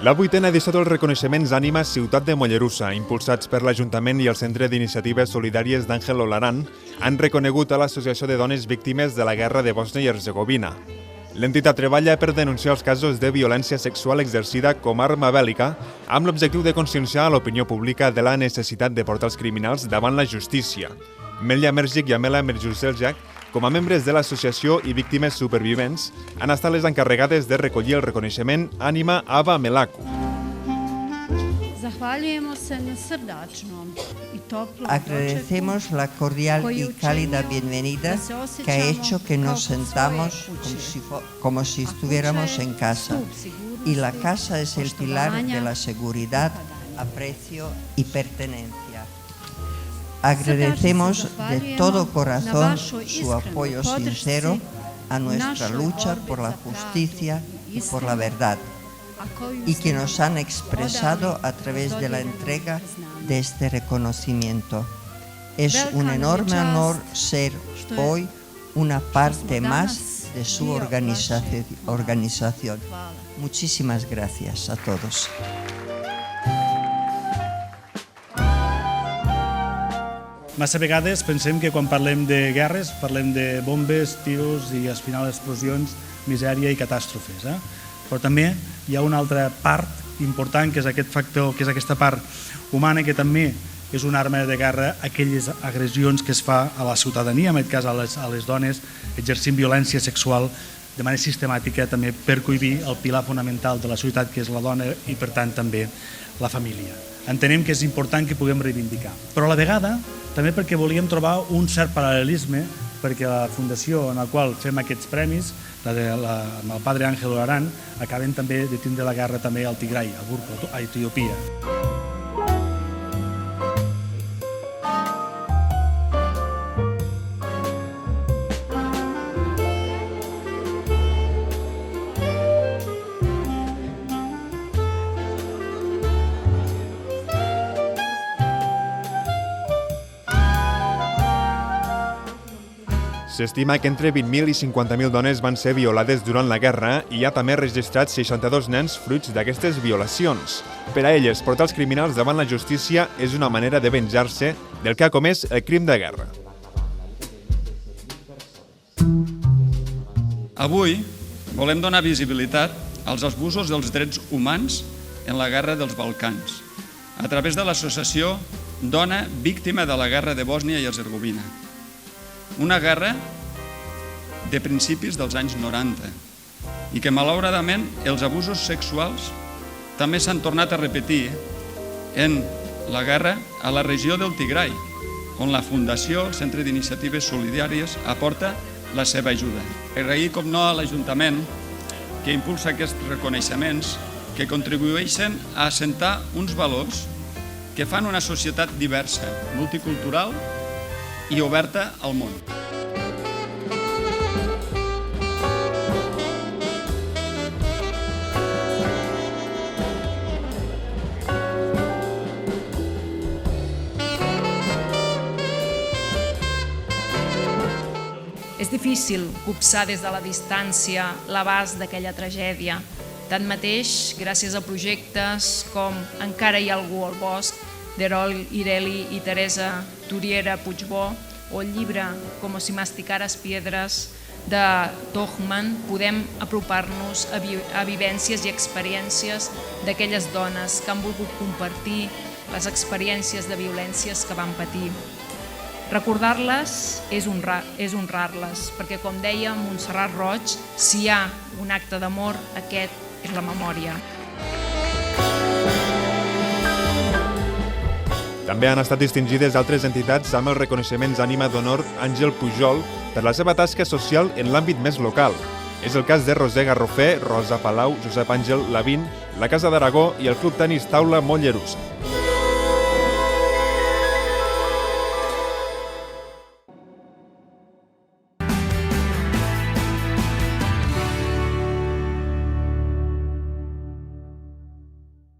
La 8a edició dels reconeixements Ànima Ciutat de Mollerussa, impulsats per l'Ajuntament i el Centre d'Iniciatives Solidàries d'Àngel Olaran, han reconegut a l'Associació de Dones Víctimes de la Guerra de Bòsnia i Hercegovina. L'entitat treballa per denunciar els casos de violència sexual exercida com a arma bèl·lica amb l'objectiu de conscienciar a l'opinió pública de la necessitat de portar els criminals davant la justícia. Melja Mergic i Amela Merjuseljak, com a membres de l'associació i víctimes supervivents, han estat les encarregades de recollir el reconeixement Ànima Ava Melaku. Agradecemos la cordial y cálida bienvenida que ha hecho que nos sentamos como si estuviéramos en casa. Y la casa es el pilar de la seguridad, aprecio y pertenencia. Agradecemos de todo corazón su apoyo sincero a nuestra lucha por la justicia y por la verdad, y que nos han expresado a través de la entrega de este reconocimiento. Es un enorme honor ser hoy una parte más de su organización. Muchísimas gracias a todos. Massa vegades pensem que quan parlem de guerres parlem de bombes, tiros i al final explosions, misèria i catàstrofes. Però també hi ha una altra part important que és aquest factor, que és aquesta part humana, que també és una arma de guerra, aquelles agressions que es fa a la ciutadania, en aquest cas a les dones, exercint violència sexual de manera sistemàtica també per cohibir el pilar fonamental de la societat, que és la dona i per tant també la família. Entenem que és important que puguem reivindicar, però a la vegada també perquè volíem trobar un cert paral·lelisme, perquè la fundació en la qual fem aquests premis, amb el padre Ángel Olaran, acaben també de tindre la guerra també al Tigray, a Etiòpia. S'estima que entre 20.000 i 50.000 dones van ser violades durant la guerra i hi ha també registrats 62 nens fruits d'aquestes violacions. Per a elles, portar els criminals davant la justícia és una manera de venjar-se del que ha comès el crim de guerra. Avui volem donar visibilitat als abusos dels drets humans en la guerra dels Balcans, a través de l'associació Dona Víctima de la Guerra de Bòsnia i Hercegovina. Una guerra de principis dels anys 90 i que malauradament els abusos sexuals també s'han tornat a repetir en la guerra a la regió del Tigray, on la Fundació, el Centre d'Iniciatives Solidàries, aporta la seva ajuda. Agrair, com no, a l'Ajuntament que impulsa aquests reconeixements que contribueixen a assentar uns valors que fan una societat diversa, multicultural i oberta al món. És difícil copsar des de la distància l'abast d'aquella tragèdia. Tanmateix, gràcies a projectes com Encara hi ha algú al bosc, d'Erol Ireli i Teresa Turiera Puigbó, o el llibre Como si masticaras piedras de Tochman, podem apropar-nos a vivències i experiències d'aquelles dones que han volgut compartir les experiències de violències que van patir. Recordar-les és honrar-les, perquè, com deia Montserrat Roig, si hi ha un acte d'amor, aquest és la memòria. També han estat distingides altres entitats amb els reconeixements Ànima d'Honor Àngel Pujol per la seva tasca social en l'àmbit més local. És el cas de Roser Garrofé, Rosa Palau, Josep Àngel Lavín, la Casa d'Aragó i el Club Tenis Taula Mollerussa.